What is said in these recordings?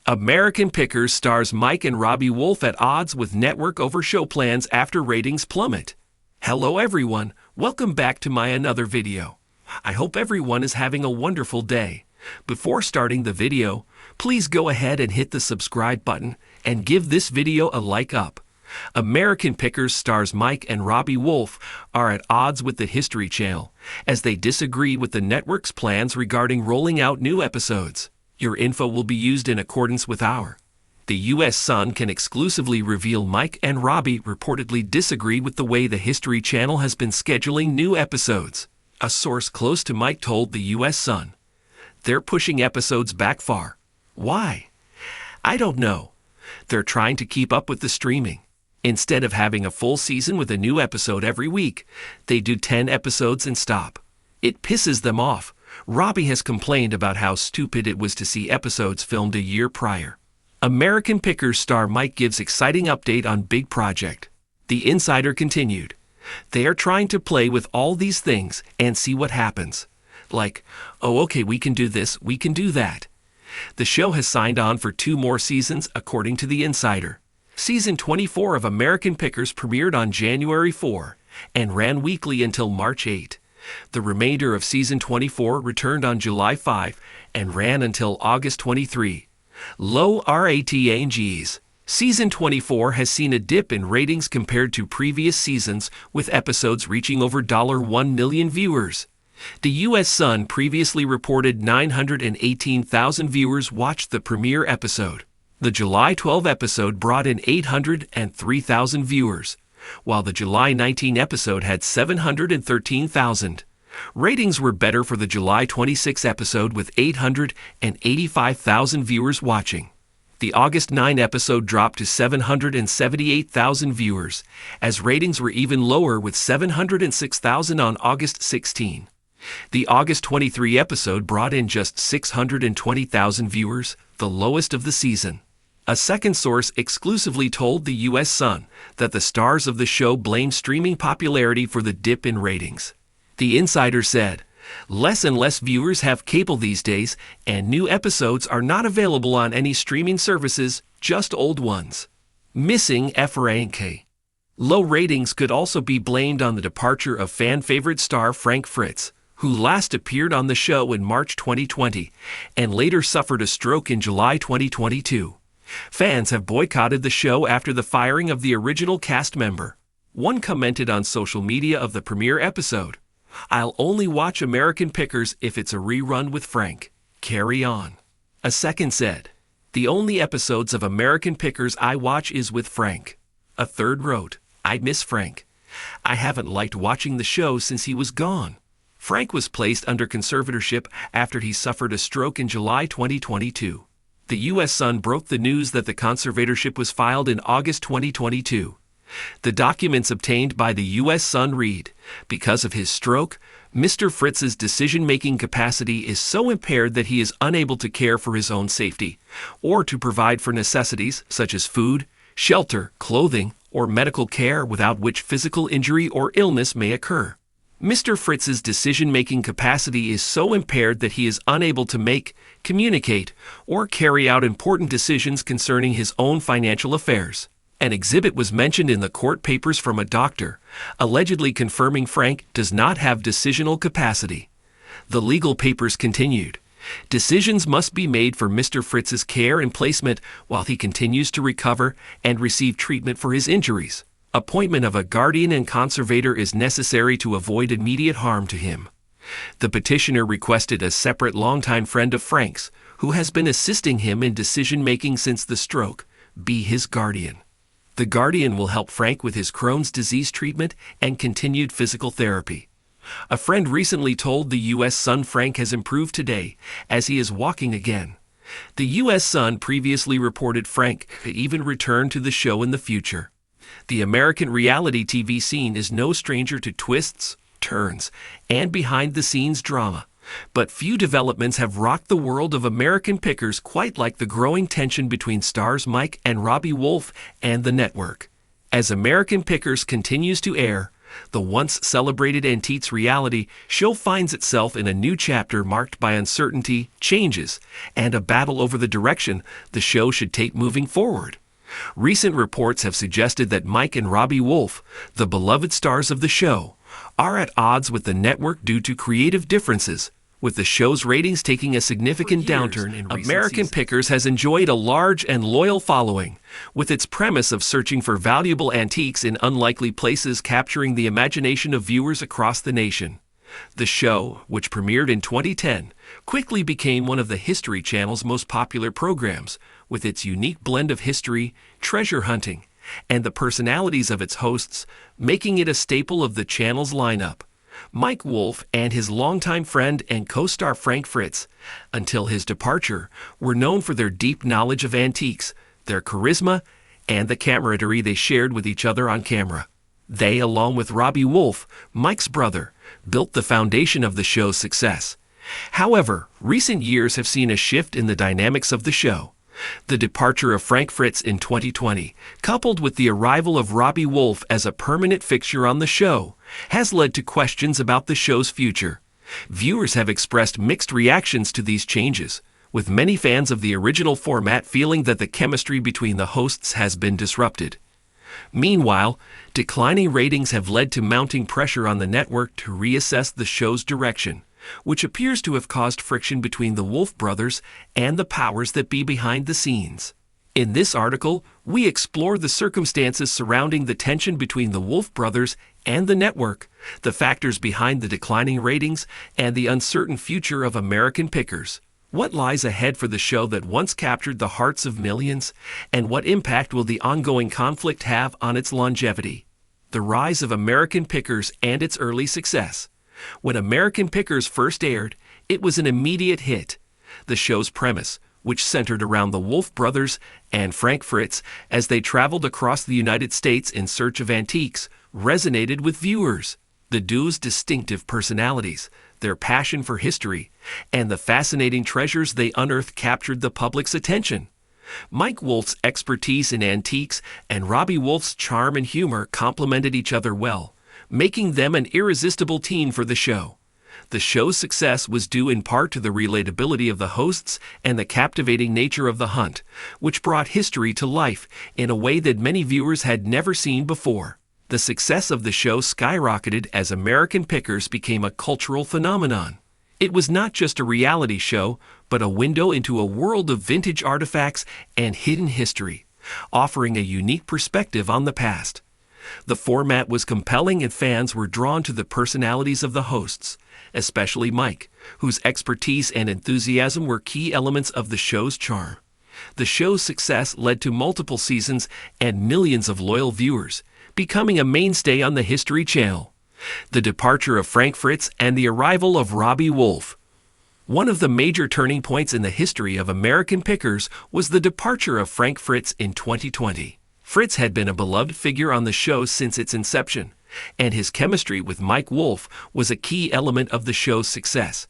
American Pickers stars Mike and Robbie Wolfe at odds with network over show plans after ratings plummet. Hello everyone, welcome back to my another video. I hope everyone is having a wonderful day. Before starting the video, please go ahead and hit the subscribe button and give this video a like up. American Pickers stars Mike and Robbie Wolfe are at odds with the History Channel as they disagree with the network's plans regarding rolling out new episodes. Your info will be used in accordance with our. The U.S. Sun can exclusively reveal Mike and Robbie reportedly disagree with the way the History Channel has been scheduling new episodes. A source close to Mike told the U.S. Sun, "They're pushing episodes back far. Why? I don't know. They're trying to keep up with the streaming. Instead of having a full season with a new episode every week, they do 10 episodes and stop. It pisses them off." Robbie has complained about how stupid it was to see episodes filmed a year prior. American Pickers star Mike gives exciting update on big project. The insider continued, "They are trying to play with all these things and see what happens. Like, oh okay, we can do this, we can do that." The show has signed on for 2 more seasons according to the insider. Season 24 of American Pickers premiered on January 4 and ran weekly until March 8. The remainder of Season 24 returned on July 5 and ran until August 23. Low ratings. Season 24 has seen a dip in ratings compared to previous seasons, with episodes reaching over 1 million viewers. The U.S. Sun previously reported 918,000 viewers watched the premiere episode. The July 12 episode brought in 803,000 viewers, while the July 19 episode had 713,000. Ratings were better for the July 26 episode with 885,000 viewers watching. The August 9 episode dropped to 778,000 viewers, as ratings were even lower with 706,000 on August 16. The August 23 episode brought in just 620,000 viewers, the lowest of the season. A second source exclusively told the U.S. Sun that the stars of the show blame streaming popularity for the dip in ratings. The insider said, "Less and less viewers have cable these days, and new episodes are not available on any streaming services, just old ones." Missing Frank. Low ratings could also be blamed on the departure of fan-favorite star Frank Fritz, who last appeared on the show in March 2020 and later suffered a stroke in July 2022. Fans have boycotted the show after the firing of the original cast member. One commented on social media of the premiere episode, "I'll only watch American Pickers if it's a rerun with Frank. Carry on." A second said, "The only episodes of American Pickers I watch is with Frank." A third wrote, "I miss Frank. I haven't liked watching the show since he was gone." Frank was placed under conservatorship after he suffered a stroke in July 2022. The U.S. Sun broke the news that the conservatorship was filed in August 2022. The documents obtained by the U.S. Sun read, "Because of his stroke, Mr. Fritz's decision-making capacity is so impaired that he is unable to care for his own safety, or to provide for necessities such as food, shelter, clothing, or medical care without which physical injury or illness may occur. Mr. Fritz's decision-making capacity is so impaired that he is unable to make, communicate, or carry out important decisions concerning his own financial affairs." An exhibit was mentioned in the court papers from a doctor, allegedly confirming Frank does not have decisional capacity. The legal papers continued, "Decisions must be made for Mr. Fritz's care and placement while he continues to recover and receive treatment for his injuries. Appointment of a guardian and conservator is necessary to avoid immediate harm to him." The petitioner requested a separate longtime friend of Frank's, who has been assisting him in decision-making since the stroke, be his guardian. The guardian will help Frank with his Crohn's disease treatment and continued physical therapy. A friend recently told the U.S. Sun Frank has improved today, as he is walking again. The U.S. Sun previously reported Frank could even return to the show in the future. The American reality TV scene is no stranger to twists, turns, and behind-the-scenes drama, but few developments have rocked the world of American Pickers quite like the growing tension between stars Mike and Robbie Wolfe and the network. As American Pickers continues to air, The once celebrated antiques reality show finds itself in a new chapter marked by uncertainty, changes, and a battle over the direction the show should take moving forward. Recent reports have suggested that Mike and Robbie Wolfe, the beloved stars of the show, are at odds with the network due to creative differences, with the show's ratings taking a significant downturn in recent American seasons. Pickers has enjoyed a large and loyal following, with its premise of searching for valuable antiques in unlikely places capturing the imagination of viewers across the nation. The show, which premiered in 2010, quickly became one of the History Channel's most popular programs, with its unique blend of history, treasure hunting, and the personalities of its hosts, making it a staple of the channel's lineup. Mike Wolfe and his longtime friend and co-star Frank Fritz, until his departure, were known for their deep knowledge of antiques, their charisma, and the camaraderie they shared with each other on camera. They, along with Robbie Wolfe, Mike's brother, built the foundation of the show's success. However, recent years have seen a shift in the dynamics of the show. The departure of Frank Fritz in 2020, coupled with the arrival of Robbie Wolfe as a permanent fixture on the show, has led to questions about the show's future. Viewers have expressed mixed reactions to these changes, with many fans of the original format feeling that the chemistry between the hosts has been disrupted. Meanwhile, declining ratings have led to mounting pressure on the network to reassess the show's direction, which appears to have caused friction between the Wolfe brothers and the powers that be behind the scenes. In this article, we explore the circumstances surrounding the tension between the Wolfe brothers and the network, the factors behind the declining ratings, and the uncertain future of American Pickers. What lies ahead for the show that once captured the hearts of millions, and what impact will the ongoing conflict have on its longevity? The rise of American Pickers and its early success. When American Pickers first aired, it was an immediate hit. The show's premise, which centered around the Wolfe brothers and Frank Fritz as they traveled across the United States in search of antiques, resonated with viewers. The duo's distinctive personalities, their passion for history, and the fascinating treasures they unearthed captured the public's attention. Mike Wolfe's expertise in antiques and Robbie Wolfe's charm and humor complemented each other well, making them an irresistible team for the show. The show's success was due in part to the relatability of the hosts and the captivating nature of the hunt, which brought history to life in a way that many viewers had never seen before. The success of the show skyrocketed as American Pickers became a cultural phenomenon. It was not just a reality show, but a window into a world of vintage artifacts and hidden history, offering a unique perspective on the past. The format was compelling and fans were drawn to the personalities of the hosts, especially Mike, whose expertise and enthusiasm were key elements of the show's charm. The show's success led to multiple seasons and millions of loyal viewers, becoming a mainstay on the History Channel. The departure of Frank Fritz and the arrival of Robbie Wolfe. One of the major turning points in the history of American Pickers was the departure of Frank Fritz in 2020. Fritz had been a beloved figure on the show since its inception, and his chemistry with Mike Wolfe was a key element of the show's success.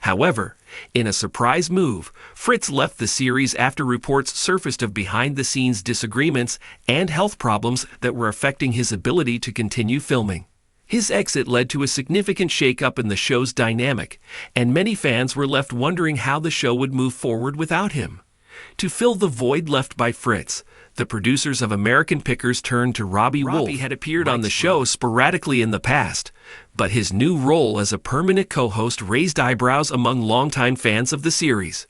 However, in a surprise move, Fritz left the series after reports surfaced of behind-the-scenes disagreements and health problems that were affecting his ability to continue filming. His exit led to a significant shakeup in the show's dynamic, and many fans were left wondering how the show would move forward without him. To fill the void left by Fritz, the producers of American Pickers turned to Robbie Wolfe. Robbie had appeared on the show sporadically in the past, but his new role as a permanent co-host raised eyebrows among longtime fans of the series.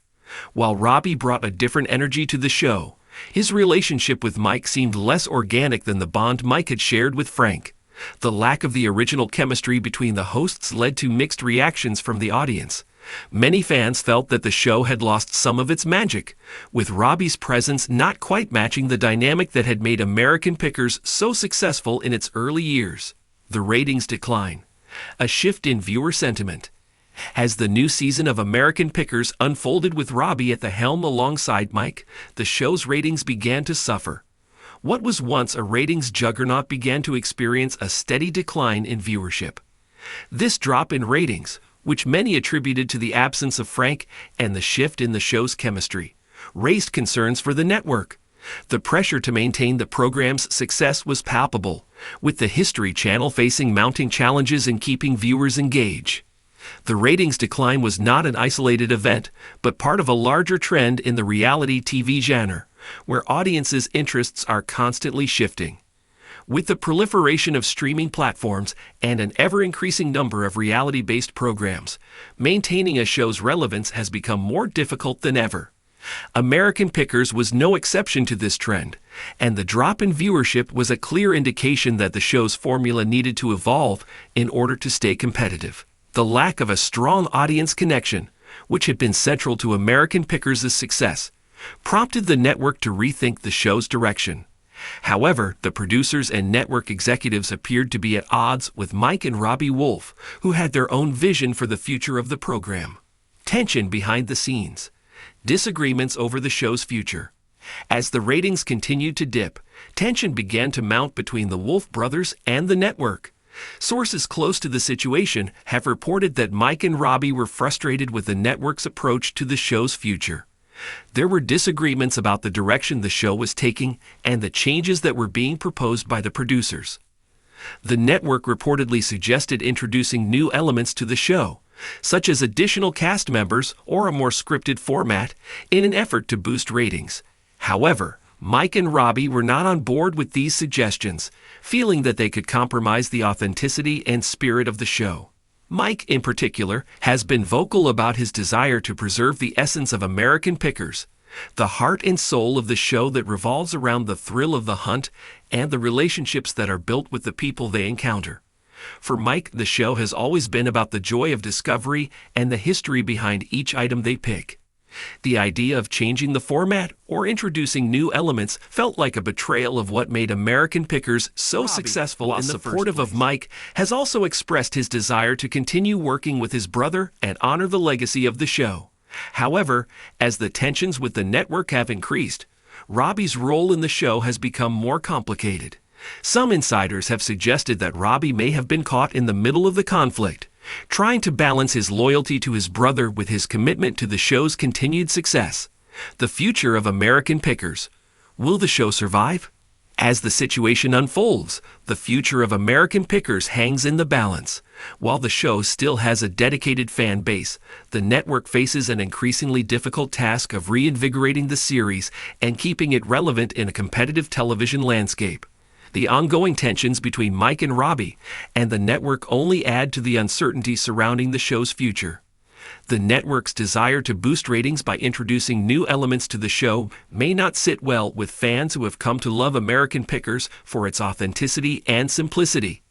While Robbie brought a different energy to the show, his relationship with Mike seemed less organic than the bond Mike had shared with Frank. The lack of the original chemistry between the hosts led to mixed reactions from the audience. Many fans felt that the show had lost some of its magic, with Robbie's presence not quite matching the dynamic that had made American Pickers so successful in its early years. The ratings decline. A shift in viewer sentiment. As the new season of American Pickers unfolded with Robbie at the helm alongside Mike, the show's ratings began to suffer. What was once a ratings juggernaut began to experience a steady decline in viewership. This drop in ratings, which many attributed to the absence of Frank and the shift in the show's chemistry, raised concerns for the network. The pressure to maintain the program's success was palpable, with the History Channel facing mounting challenges in keeping viewers engaged. The ratings decline was not an isolated event, but part of a larger trend in the reality TV genre, where audiences' interests are constantly shifting. With the proliferation of streaming platforms and an ever-increasing number of reality-based programs, maintaining a show's relevance has become more difficult than ever. American Pickers was no exception to this trend, and the drop in viewership was a clear indication that the show's formula needed to evolve in order to stay competitive. The lack of a strong audience connection, which had been central to American Pickers' success, prompted the network to rethink the show's direction. However, the producers and network executives appeared to be at odds with Mike and Robbie Wolfe, who had their own vision for the future of the program. Tension behind the scenes. Disagreements over the show's future. As the ratings continued to dip, tension began to mount between the Wolfe brothers and the network. Sources close to the situation have reported that Mike and Robbie were frustrated with the network's approach to the show's future. There were disagreements about the direction the show was taking and the changes that were being proposed by the producers. The network reportedly suggested introducing new elements to the show, such as additional cast members or a more scripted format, in an effort to boost ratings. However, Mike and Robbie were not on board with these suggestions, feeling that they could compromise the authenticity and spirit of the show. Mike, in particular, has been vocal about his desire to preserve the essence of American Pickers, the heart and soul of the show that revolves around the thrill of the hunt and the relationships that are built with the people they encounter. For Mike, the show has always been about the joy of discovery and the history behind each item they pick. The idea of changing the format or introducing new elements felt like a betrayal of what made American Pickers so Robbie, successful in the supportive of Mike, has also expressed his desire to continue working with his brother and honor the legacy of the show. However, as the tensions with the network have increased, Robbie's role in the show has become more complicated. Some insiders have suggested that Robbie may have been caught in the middle of the conflict, trying to balance his loyalty to his brother with his commitment to the show's continued success. The future of American Pickers. Will the show survive? As the situation unfolds, the future of American Pickers hangs in the balance. While the show still has a dedicated fan base, the network faces an increasingly difficult task of reinvigorating the series and keeping it relevant in a competitive television landscape. The ongoing tensions between Mike and Robbie and the network only add to the uncertainty surrounding the show's future. The network's desire to boost ratings by introducing new elements to the show may not sit well with fans who have come to love American Pickers for its authenticity and simplicity.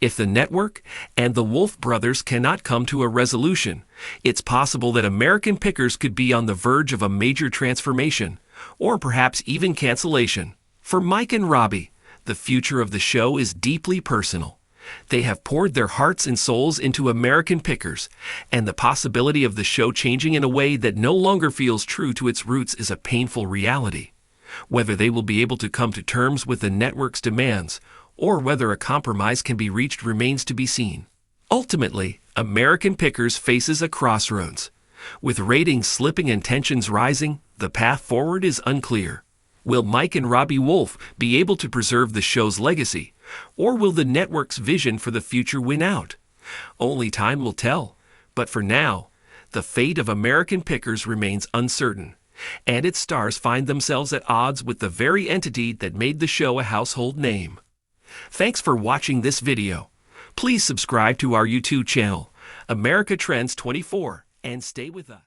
If the network and the Wolfe brothers cannot come to a resolution, it's possible that American Pickers could be on the verge of a major transformation, or perhaps even cancellation. For Mike and Robbie, the future of the show is deeply personal. They have poured their hearts and souls into American Pickers, and the possibility of the show changing in a way that no longer feels true to its roots is a painful reality. Whether they will be able to come to terms with the network's demands, or whether a compromise can be reached, remains to be seen. Ultimately, American Pickers faces a crossroads. With ratings slipping and tensions rising, the path forward is unclear. Will Mike and Robbie Wolfe be able to preserve the show's legacy, or will the network's vision for the future win out? Only time will tell, but for now, the fate of American Pickers remains uncertain, and its stars find themselves at odds with the very entity that made the show a household name. Thanks for watching this video. Please subscribe to our YouTube channel, America Trends 24, and stay with us.